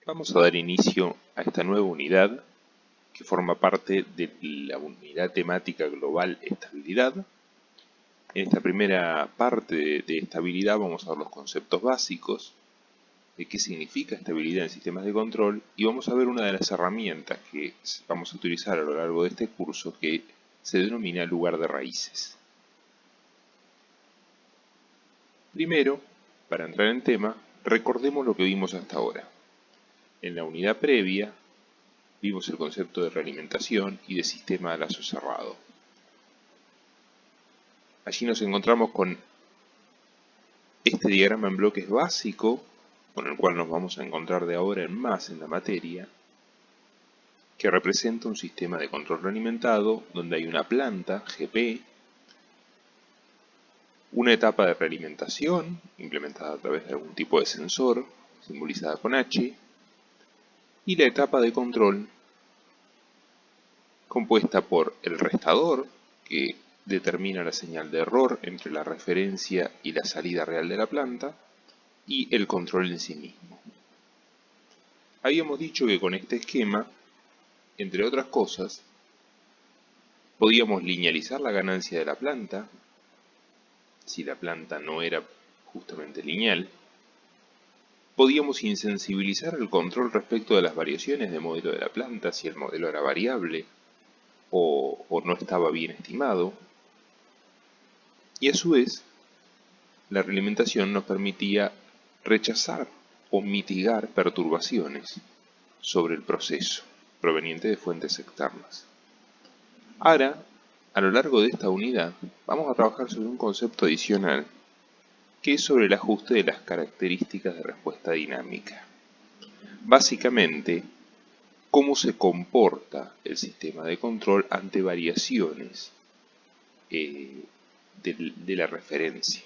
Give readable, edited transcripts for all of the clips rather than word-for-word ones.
Vamos a dar inicio a esta nueva unidad que forma parte de la unidad temática global estabilidad. En esta primera parte de estabilidad vamos a ver los conceptos básicos de qué significa estabilidad en sistemas de control y vamos a ver una de las herramientas que vamos a utilizar a lo largo de este curso que se denomina lugar de raíces. Primero, para entrar en tema, recordemos lo que vimos hasta ahora. En la unidad previa vimos el concepto de realimentación y de sistema de lazo cerrado. Allí nos encontramos con este diagrama en bloques básico, con el cual nos vamos a encontrar de ahora en más en la materia, que representa un sistema de control realimentado donde hay una planta, GP, una etapa de realimentación, implementada a través de algún tipo de sensor, simbolizada con H, y la etapa de control, compuesta por el restador, que determina la señal de error entre la referencia y la salida real de la planta, y el control en sí mismo. Habíamos dicho que con este esquema, entre otras cosas, podíamos linealizar la ganancia de la planta, si la planta no era justamente lineal. Podíamos insensibilizar el control respecto de las variaciones de modelo de la planta, si el modelo era variable o no estaba bien estimado. Y a su vez, la realimentación nos permitía rechazar o mitigar perturbaciones sobre el proceso provenientes de fuentes externas. Ahora, a lo largo de esta unidad, vamos a trabajar sobre un concepto adicional que es sobre el ajuste de las características de respuesta dinámica. Básicamente, cómo se comporta el sistema de control ante variaciones de la referencia.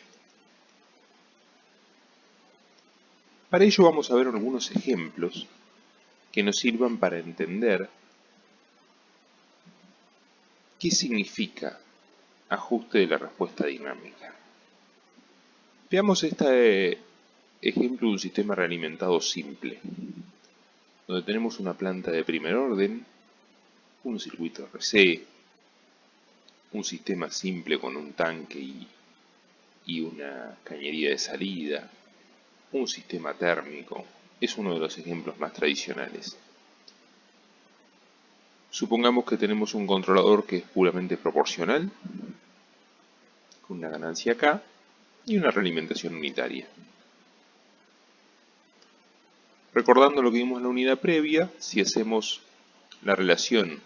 Para ello vamos a ver algunos ejemplos que nos sirvan para entender qué significa ajuste de la respuesta dinámica. Veamos este ejemplo de un sistema realimentado simple, donde tenemos una planta de primer orden, un circuito RC, un sistema simple con un tanque y una cañería de salida, un sistema térmico. Es uno de los ejemplos más tradicionales. Supongamos que tenemos un controlador que es puramente proporcional, con una ganancia K y una realimentación unitaria. Recordando lo que vimos en la unidad previa, si hacemos la relación,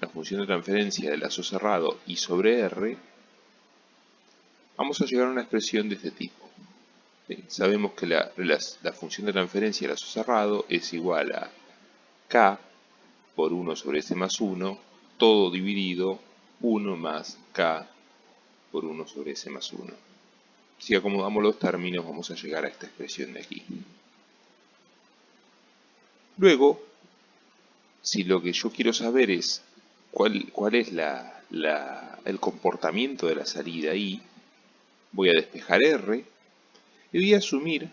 la función de transferencia de lazo cerrado I sobre R, vamos a llegar a una expresión de este tipo. Sabemos que la función de transferencia de lazo cerrado es igual a K por 1 sobre S más 1, todo dividido 1 más K por 1 sobre S más 1. Si acomodamos los términos vamos a llegar a esta expresión de aquí. Luego, si lo que yo quiero saber es cuál es el comportamiento de la salida I, voy a despejar R y voy a asumir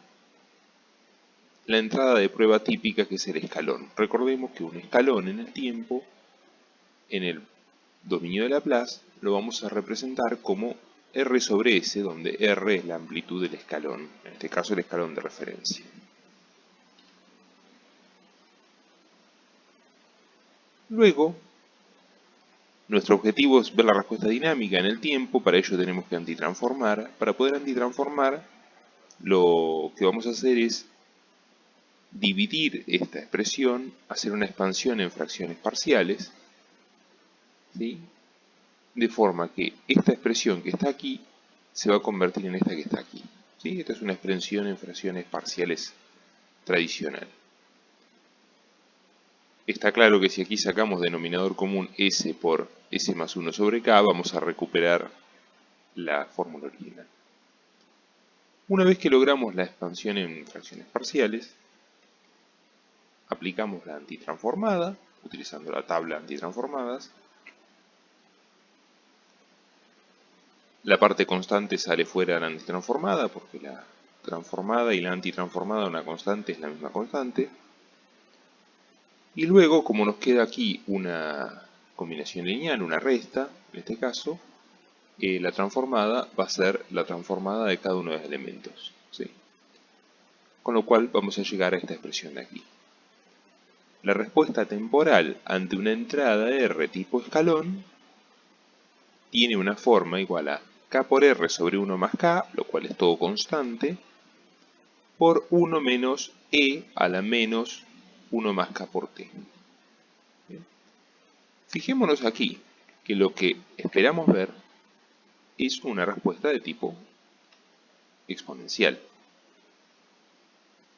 la entrada de prueba típica, que es el escalón. Recordemos que un escalón en el tiempo, en el dominio de Laplace, lo vamos a representar como R sobre S, donde R es la amplitud del escalón, en este caso el escalón de referencia. Luego, nuestro objetivo es ver la respuesta dinámica en el tiempo. Para ello tenemos que antitransformar. Para poder antitransformar, lo que vamos a hacer es dividir esta expresión, hacer una expansión en fracciones parciales, ¿sí? De forma que esta expresión que está aquí se va a convertir en esta que está aquí, ¿sí? Esta es una expresión en fracciones parciales tradicional. Está claro que si aquí sacamos denominador común S por S más 1 sobre K, vamos a recuperar la fórmula original. Una vez que logramos la expansión en fracciones parciales, aplicamos la antitransformada, utilizando la tabla antitransformadas. La parte constante sale fuera de la antitransformada, porque la transformada y la antitransformada, una constante, es la misma constante. Y luego, como nos queda aquí una combinación lineal, una resta, en este caso, la transformada va a ser la transformada de cada uno de los elementos, ¿sí? Con lo cual vamos a llegar a esta expresión de aquí. La respuesta temporal ante una entrada R tipo escalón tiene una forma igual a K por R sobre 1 más K, lo cual es todo constante, por 1 menos E a la menos 1 más K por T. ¿Bien? Fijémonos aquí que lo que esperamos ver es una respuesta de tipo exponencial.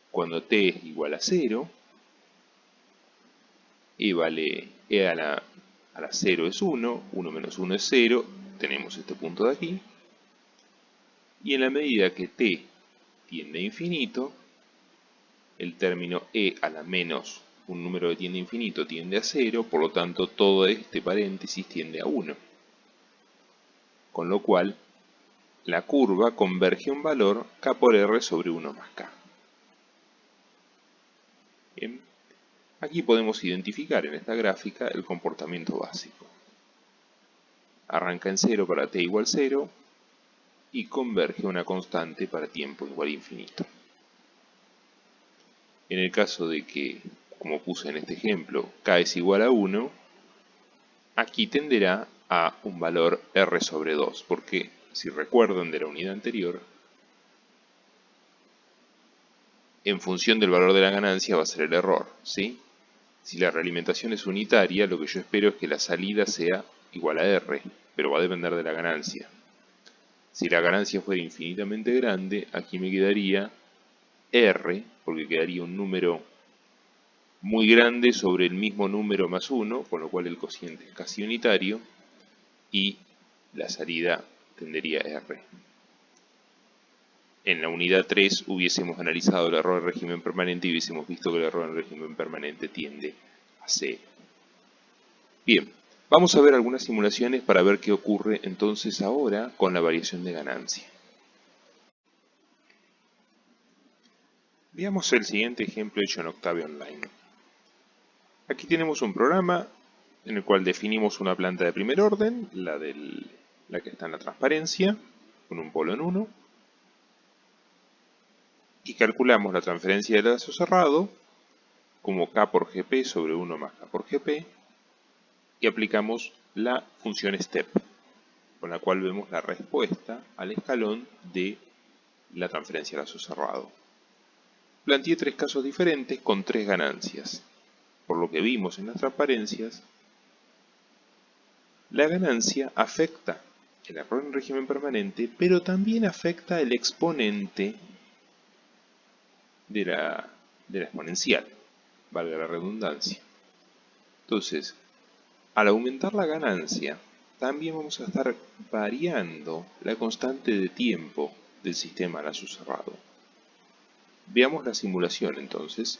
Cuando T es igual a 0, E a la 0 es 1, 1 menos 1 es 0, tenemos este punto de aquí, y en la medida que T tiende a infinito, el término E a la menos un número que tiende a infinito tiende a 0, por lo tanto todo este paréntesis tiende a 1. Con lo cual, la curva converge a un valor K por R sobre 1 más K. Bien. Aquí podemos identificar en esta gráfica el comportamiento básico. Arranca en 0 para t igual 0 y converge a una constante para tiempo igual a infinito. En el caso de que, como puse en este ejemplo, k es igual a 1, aquí tenderá a un valor r sobre 2, porque si recuerdan de la unidad anterior, en función del valor de la ganancia va a ser el error, ¿sí? Si la realimentación es unitaria, lo que yo espero es que la salida sea igual a R, pero va a depender de la ganancia. Si la ganancia fuera infinitamente grande, aquí me quedaría R, porque quedaría un número muy grande sobre el mismo número más 1, con lo cual el cociente es casi unitario, y la salida tendería a R. En la unidad 3 hubiésemos analizado el error en régimen permanente y hubiésemos visto que el error en régimen permanente tiende a 0. Bien, vamos a ver algunas simulaciones para ver qué ocurre entonces ahora con la variación de ganancia. Veamos el siguiente ejemplo hecho en Octavia Online. Aquí tenemos un programa en el cual definimos una planta de primer orden, la que está en la transparencia, con un polo en 1, y calculamos la transferencia del lazo cerrado como K por GP sobre 1 más K por GP, y aplicamos la función step, con la cual vemos la respuesta al escalón de la transferencia de lazo cerrado. Planteé tres casos diferentes con tres ganancias. Por lo que vimos en las transparencias, la ganancia afecta el error en régimen permanente, pero también afecta el exponente de la exponencial, valga la redundancia. Entonces, al aumentar la ganancia, también vamos a estar variando la constante de tiempo del sistema a lazo cerrado. Veamos la simulación entonces.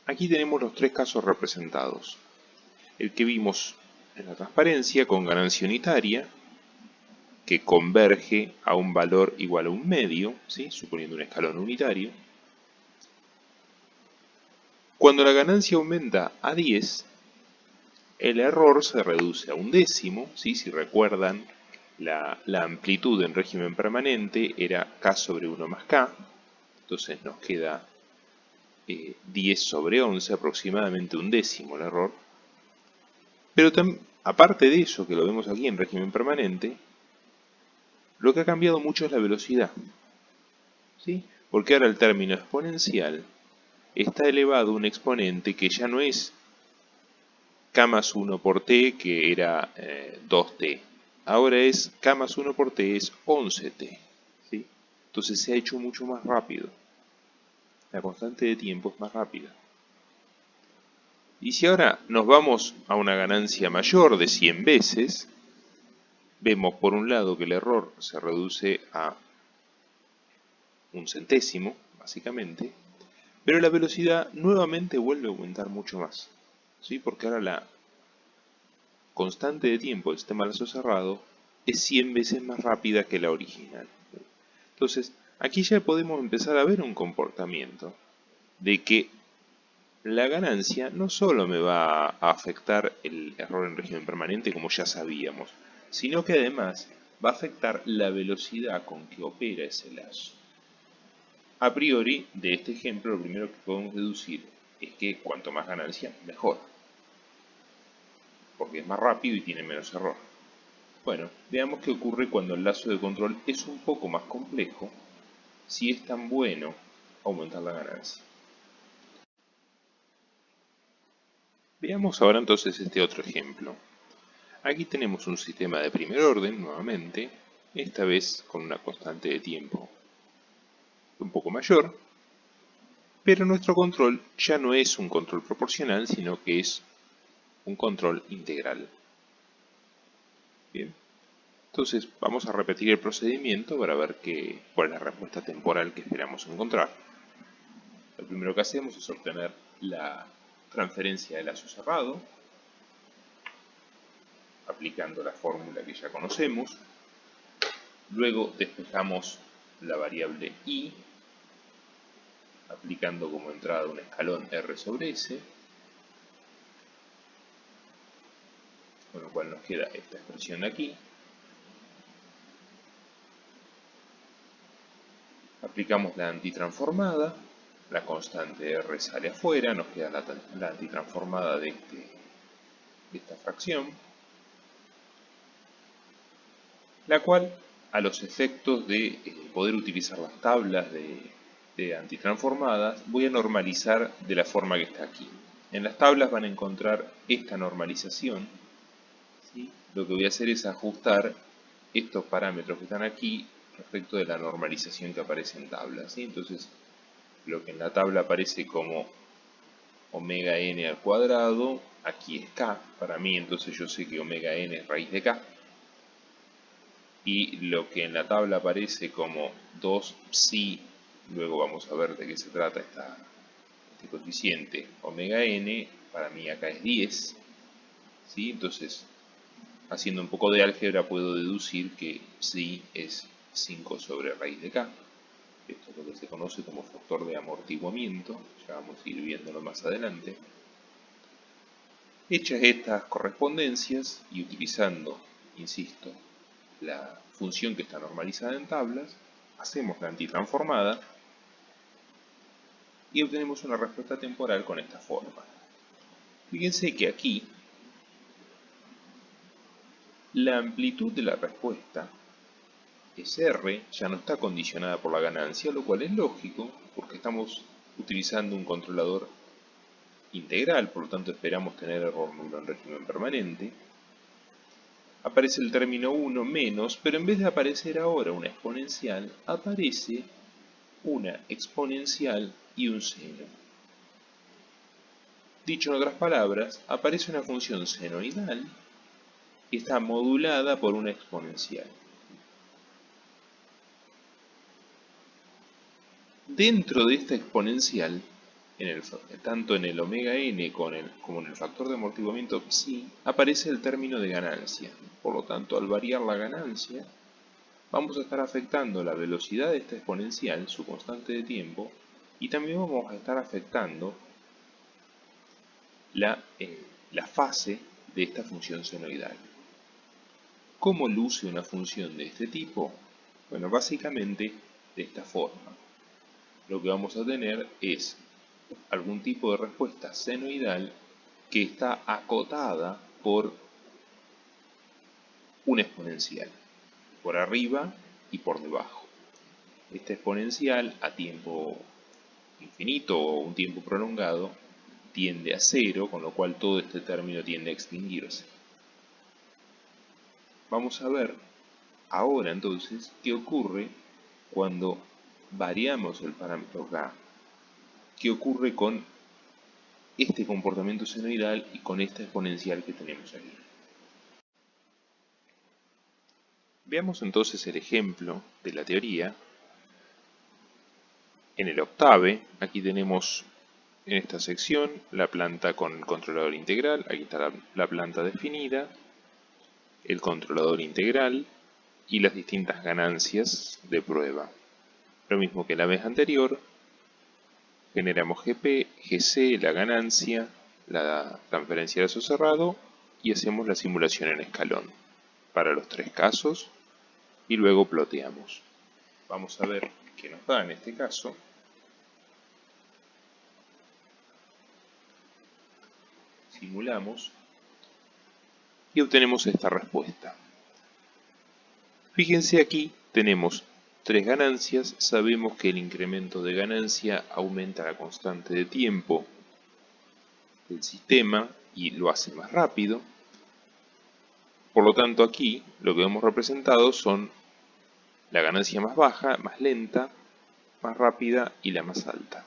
Aquí tenemos los tres casos representados. El que vimos en la transparencia con ganancia unitaria, que converge a un valor igual a un medio, ¿sí? Suponiendo un escalón unitario. Cuando la ganancia aumenta a 10, el error se reduce a un décimo, ¿sí? Si recuerdan, la amplitud en régimen permanente era k sobre 1 más k, entonces nos queda 10 sobre 11, aproximadamente un décimo el error. Pero aparte de eso, que lo vemos aquí en régimen permanente, lo que ha cambiado mucho es la velocidad, ¿sí? Porque ahora el término exponencial está elevado a un exponente que ya no es k más 1 por t, que era 2t. Ahora es k más 1 por t es 11t, ¿sí? Entonces se ha hecho mucho más rápido. La constante de tiempo es más rápida. Y si ahora nos vamos a una ganancia mayor de 100 veces, vemos por un lado que el error se reduce a un centésimo, básicamente, pero la velocidad nuevamente vuelve a aumentar mucho más, ¿sí? Porque ahora la constante de tiempo del sistema lazo cerrado es 100 veces más rápida que la original. Entonces, aquí ya podemos empezar a ver un comportamiento de que la ganancia no solo me va a afectar el error en régimen permanente como ya sabíamos, sino que además va a afectar la velocidad con que opera ese lazo. A priori, de este ejemplo, lo primero que podemos deducir es que cuanto más ganancia, mejor, porque es más rápido y tiene menos error. Bueno, veamos qué ocurre cuando el lazo de control es un poco más complejo, si es tan bueno aumentar la ganancia. Veamos ahora entonces este otro ejemplo. Aquí tenemos un sistema de primer orden, nuevamente, esta vez con una constante de tiempo un poco mayor, pero nuestro control ya no es un control proporcional, sino que es un control integral. Bien, entonces vamos a repetir el procedimiento para ver cuál es la respuesta temporal que esperamos encontrar. Lo primero que hacemos es obtener la transferencia de lazo cerrado, aplicando la fórmula que ya conocemos. Luego despejamos la variable i, aplicando como entrada un escalón r sobre s, con lo cual nos queda esta expresión de aquí. Aplicamos la antitransformada, la constante r sale afuera, nos queda la antitransformada de esta fracción, la cual, a los efectos de poder utilizar las tablas de antitransformadas, voy a normalizar de la forma que está aquí. En las tablas van a encontrar esta normalización, ¿sí? Lo que voy a hacer es ajustar estos parámetros que están aquí respecto de la normalización que aparece en tabla, ¿sí? Entonces, lo que en la tabla aparece como omega n al cuadrado, aquí es k para mí, entonces yo sé que omega n es raíz de k. Y lo que en la tabla aparece como 2 psi, luego vamos a ver de qué se trata este coeficiente omega n, para mí acá es 10, ¿sí? Entonces, haciendo un poco de álgebra puedo deducir que psi es 5 sobre raíz de k. Esto es lo que se conoce como factor de amortiguamiento, ya vamos a ir viéndolo más adelante. Hechas estas correspondencias y utilizando, insisto, la función que está normalizada en tablas, hacemos la antitransformada y obtenemos una respuesta temporal con esta forma. Fíjense que aquí la amplitud de la respuesta es R, ya no está condicionada por la ganancia, lo cual es lógico porque estamos utilizando un controlador integral, por lo tanto esperamos tener error nulo en régimen permanente. Aparece el término 1 menos, pero en vez de aparecer ahora una exponencial, aparece una exponencial y un seno. Dicho en otras palabras, aparece una función senoidal y está modulada por una exponencial. Dentro de esta exponencial, tanto en el omega n como en el factor de amortiguamiento psi, aparece el término de ganancia. Por lo tanto, al variar la ganancia, vamos a estar afectando la velocidad de esta exponencial, su constante de tiempo, y también vamos a estar afectando la fase de esta función senoidal. ¿Cómo luce una función de este tipo? Bueno, básicamente de esta forma. Lo que vamos a tener es algún tipo de respuesta senoidal que está acotada por una exponencial, por arriba y por debajo. Esta exponencial a tiempo infinito o un tiempo prolongado tiende a cero, con lo cual todo este término tiende a extinguirse. Vamos a ver ahora entonces qué ocurre cuando variamos el parámetro k. ¿Qué ocurre con este comportamiento senoidal y con esta exponencial que tenemos aquí? Veamos entonces el ejemplo de la teoría. En el octave, aquí tenemos en esta sección la planta con el controlador integral, aquí está la planta definida, el controlador integral y las distintas ganancias de prueba. Lo mismo que la vez anterior, Generamos GP, GC, la ganancia, la transferencia de lazo cerrado y hacemos la simulación en escalón para los tres casos y luego ploteamos. Vamos a ver qué nos da en este caso. Simulamos y obtenemos esta respuesta. Fíjense aquí, tenemos tres ganancias, sabemos que el incremento de ganancia aumenta la constante de tiempo del sistema y lo hace más rápido. Por lo tanto aquí lo que hemos representado son la ganancia más baja, más lenta, más rápida y la más alta.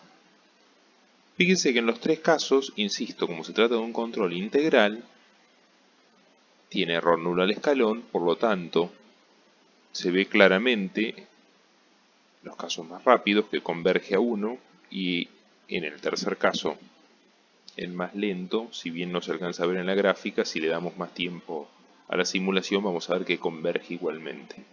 Fíjense que en los tres casos, insisto, como se trata de un control integral, tiene error nulo al escalón, por lo tanto se ve claramente los casos más rápidos que converge a 1 y en el tercer caso el más lento, si bien no se alcanza a ver en la gráfica, si le damos más tiempo a la simulación vamos a ver que converge igualmente.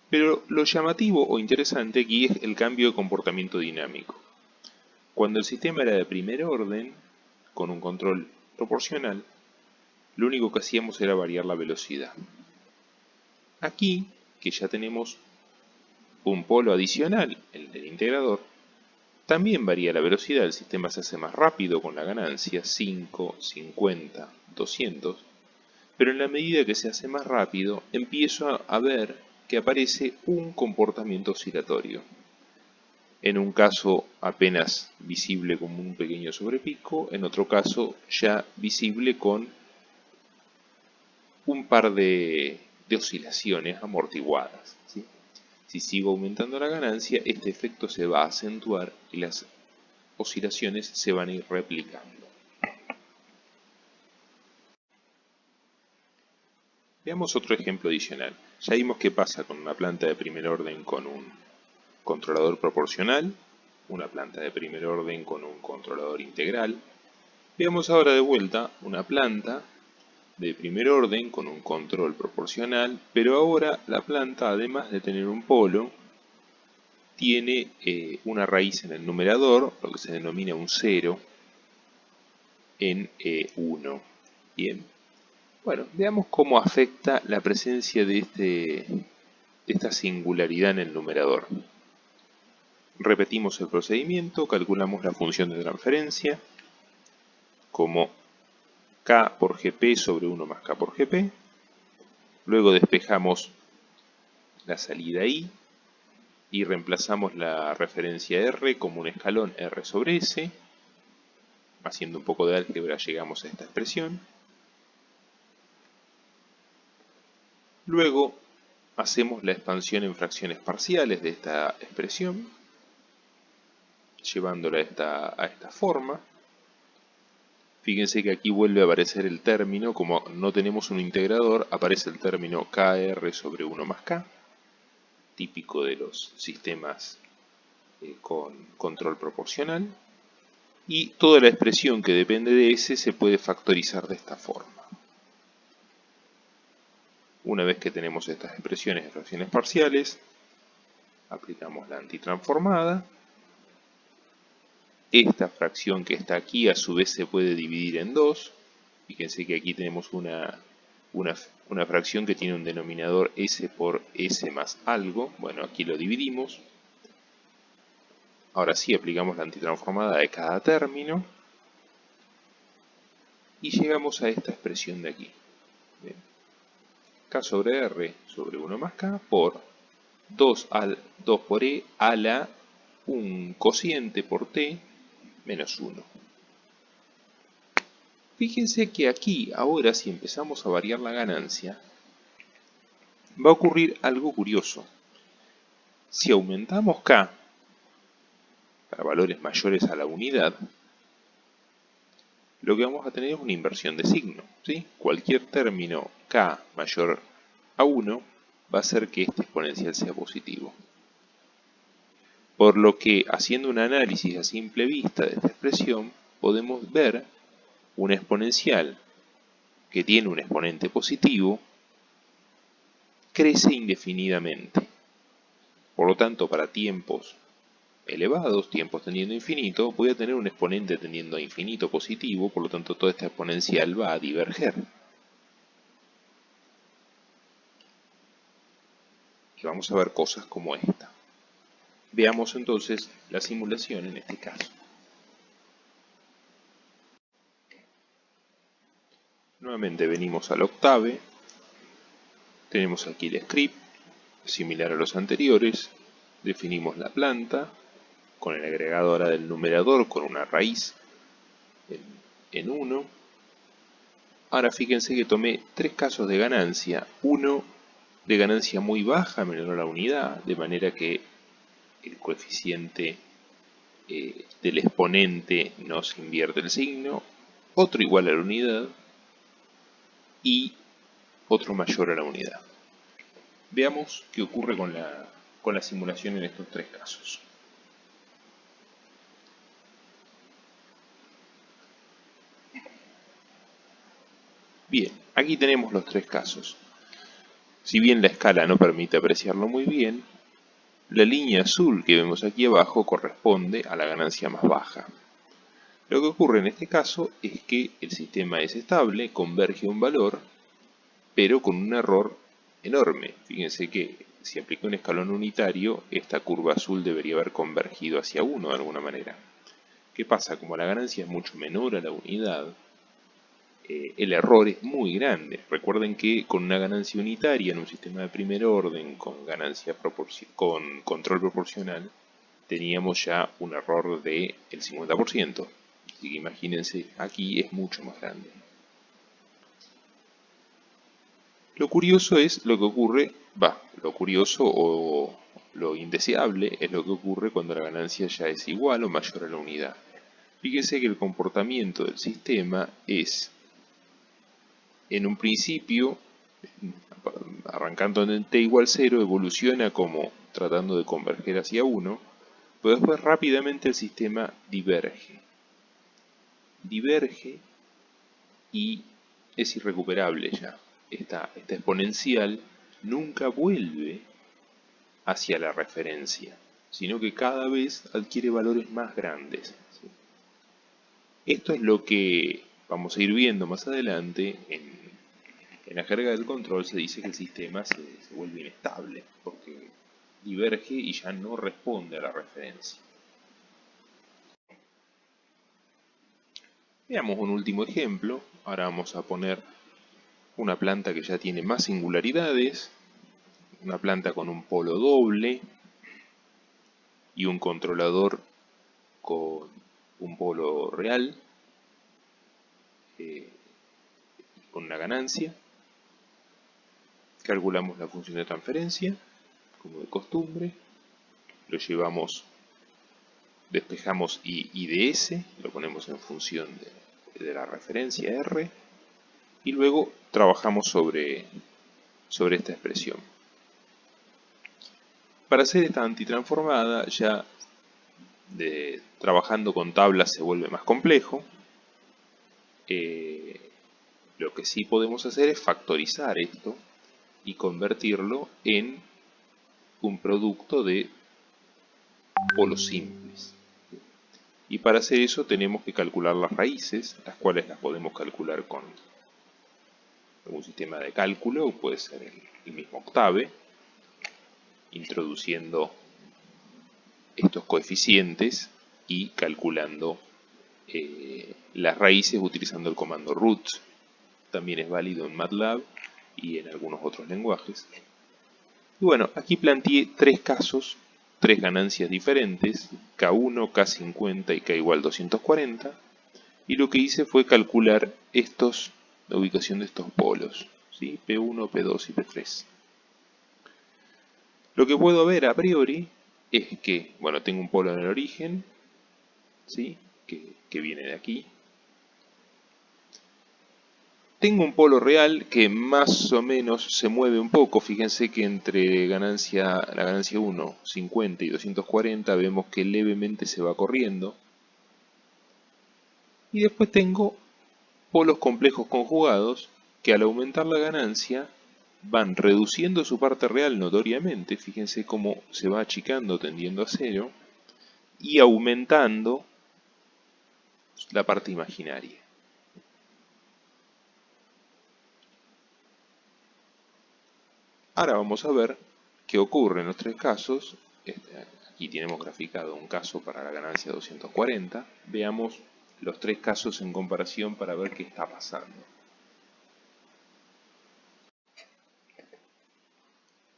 Pero lo llamativo o interesante aquí es el cambio de comportamiento dinámico. Cuando el sistema era de primer orden, con un control proporcional, lo único que hacíamos era variar la velocidad. Aquí, que ya tenemos un polo adicional, el del integrador, también varía la velocidad, el sistema se hace más rápido con la ganancia, 5, 50, 200, pero en la medida que se hace más rápido, empiezo a ver que aparece un comportamiento oscilatorio. En un caso apenas visible como un pequeño sobrepico, en otro caso ya visible con un par de oscilaciones amortiguadas, ¿sí? Si sigo aumentando la ganancia, este efecto se va a acentuar y las oscilaciones se van a ir replicando. Veamos otro ejemplo adicional. Ya vimos qué pasa con una planta de primer orden con un controlador proporcional, una planta de primer orden con un controlador integral. Veamos ahora de vuelta una planta de primer orden con un control proporcional, pero ahora la planta, además de tener un polo, tiene una raíz en el numerador, lo que se denomina un 0, en 1. Bien. Bueno, veamos cómo afecta la presencia de esta singularidad en el numerador. Repetimos el procedimiento, calculamos la función de transferencia como k por gp sobre 1 más k por gp. Luego despejamos la salida i y reemplazamos la referencia r como un escalón r sobre s. Haciendo un poco de álgebra llegamos a esta expresión. Luego hacemos la expansión en fracciones parciales de esta expresión, llevándola a esta forma. Fíjense que aquí vuelve a aparecer el término, como no tenemos un integrador, aparece el término kr sobre 1 más k, típico de los sistemas con control proporcional, y toda la expresión que depende de S se puede factorizar de esta forma. Una vez que tenemos estas expresiones en fracciones parciales, aplicamos la antitransformada. Esta fracción que está aquí a su vez se puede dividir en dos. Fíjense que aquí tenemos una fracción que tiene un denominador s por s más algo. Bueno, aquí lo dividimos. Ahora sí aplicamos la antitransformada de cada término. Y llegamos a esta expresión de aquí. Bien. K sobre R sobre 1 más K por 2 por E a la un cociente por T menos 1. Fíjense que aquí, ahora, si empezamos a variar la ganancia, va a ocurrir algo curioso. Si aumentamos K para valores mayores a la unidad, lo que vamos a tener es una inversión de signo, ¿sí? Cualquier término K mayor a 1 va a hacer que este exponencial sea positivo. Por lo que, haciendo un análisis a simple vista de esta expresión, podemos ver una exponencial que tiene un exponente positivo, crece indefinidamente. Por lo tanto, para tiempos elevados, tiempos tendiendo a infinito, voy a tener un exponente tendiendo a infinito positivo, por lo tanto toda esta exponencial va a diverger. Y vamos a ver cosas como esta. Veamos entonces la simulación en este caso. Nuevamente venimos al Octave. Tenemos aquí el script, similar a los anteriores. Definimos la planta, con el agregado ahora del numerador, con una raíz en 1. Ahora fíjense que tomé 3 casos de ganancia. Uno de ganancia muy baja, menor a la unidad, de manera que el coeficiente del exponente no se invierte el signo. Otro igual a la unidad y otro mayor a la unidad. Veamos qué ocurre con la simulación en estos 3 casos. Bien, aquí tenemos los 3 casos. Si bien la escala no permite apreciarlo muy bien, la línea azul que vemos aquí abajo corresponde a la ganancia más baja. Lo que ocurre en este caso es que el sistema es estable, converge a un valor, pero con un error enorme. Fíjense que si aplico un escalón unitario, esta curva azul debería haber convergido hacia 1 de alguna manera. ¿Qué pasa? Como la ganancia es mucho menor a la unidad, el error es muy grande. Recuerden que con una ganancia unitaria en un sistema de primer orden con control proporcional teníamos ya un error del 50%. Así que imagínense, aquí es mucho más grande. Lo curioso es lo que ocurre, lo curioso o lo indeseable es lo que ocurre cuando la ganancia ya es igual o mayor a la unidad. Fíjense que el comportamiento del sistema es, en un principio, arrancando en t igual 0, evoluciona como tratando de converger hacia 1, pero después rápidamente el sistema diverge. Diverge y es irrecuperable ya. Esta exponencial nunca vuelve hacia la referencia, sino que cada vez adquiere valores más grandes. ¿Sí? Esto es lo que vamos a ir viendo más adelante. En la jerga del control se dice que el sistema se vuelve inestable, porque diverge y ya no responde a la referencia. Veamos un último ejemplo. Ahora vamos a poner una planta que ya tiene más singularidades, una planta con un polo doble y un controlador con un polo real, con una ganancia. Calculamos la función de transferencia, como de costumbre, lo llevamos, despejamos I de S, lo ponemos en función de la referencia R, y luego trabajamos sobre esta expresión. Para hacer esta antitransformada, ya trabajando con tablas se vuelve más complejo. Lo que sí podemos hacer es factorizar esto y convertirlo en un producto de polos simples. Y para hacer eso tenemos que calcular las raíces, las cuales las podemos calcular con un sistema de cálculo, puede ser el mismo Octave, introduciendo estos coeficientes y calculando las raíces utilizando el comando root. También es válido en MATLAB y en algunos otros lenguajes. Y bueno, aquí planteé 3 casos, 3 ganancias diferentes, K1, K50 y K igual 240, y lo que hice fue calcular la ubicación de estos polos, ¿sí? P1, P2 y P3. Lo que puedo ver a priori es que, bueno, tengo un polo en el origen, ¿sí? que viene de aquí. Tengo un polo real que más o menos se mueve un poco. Fíjense que entre la ganancia 1, 50 y 240 vemos que levemente se va corriendo. Y después tengo polos complejos conjugados que al aumentar la ganancia van reduciendo su parte real notoriamente. Fíjense cómo se va achicando tendiendo a 0. y aumentando la parte imaginaria. Ahora vamos a ver qué ocurre en los tres casos. Aquí tenemos graficado un caso para la ganancia 240. Veamos los tres casos en comparación para ver qué está pasando.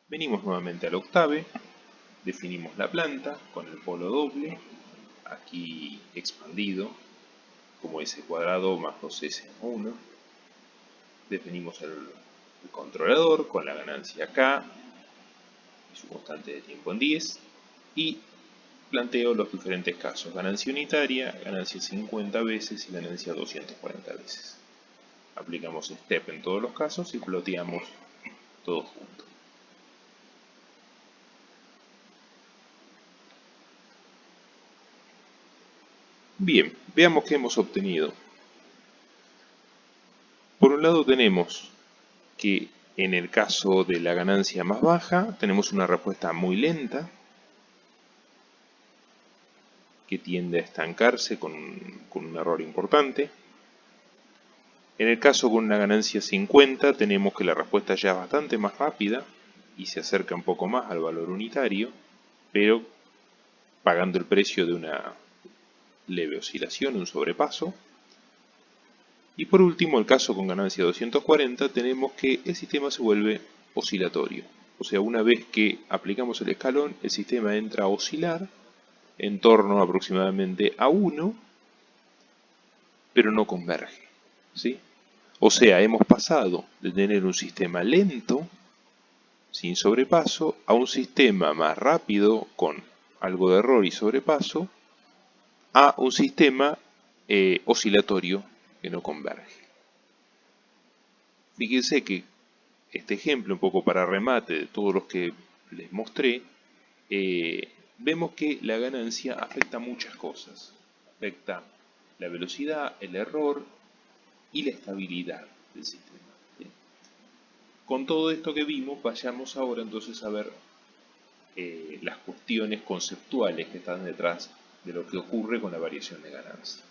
Venimos nuevamente al octave, definimos la planta con el polo doble, aquí expandido como s² más 2s1. Definimos el controlador con la ganancia K y su constante de tiempo en 10 y planteo los diferentes casos: ganancia unitaria, ganancia 50 veces y ganancia 240 veces. Aplicamos step en todos los casos y ploteamos todo junto. Bien, veamos qué hemos obtenido. Por un lado tenemos que en el caso de la ganancia más baja tenemos una respuesta muy lenta que tiende a estancarse con un error importante. En el caso con una ganancia 50 tenemos que la respuesta ya es bastante más rápida y se acerca un poco más al valor unitario, pero pagando el precio de una leve oscilación, un sobrepaso. Y por último, el caso con ganancia 240, tenemos que el sistema se vuelve oscilatorio. O sea, una vez que aplicamos el escalón, el sistema entra a oscilar en torno aproximadamente a 1, pero no converge, ¿sí? O sea, hemos pasado de tener un sistema lento, sin sobrepaso, a un sistema más rápido, con algo de error y sobrepaso, a un sistema oscilatorio que no converge. Fíjense que este ejemplo, un poco para remate de todos los que les mostré, vemos que la ganancia afecta muchas cosas. Afecta la velocidad, el error y la estabilidad del sistema. Bien. Con todo esto que vimos, vayamos ahora entonces a ver las cuestiones conceptuales que están detrás de lo que ocurre con la variación de ganancia.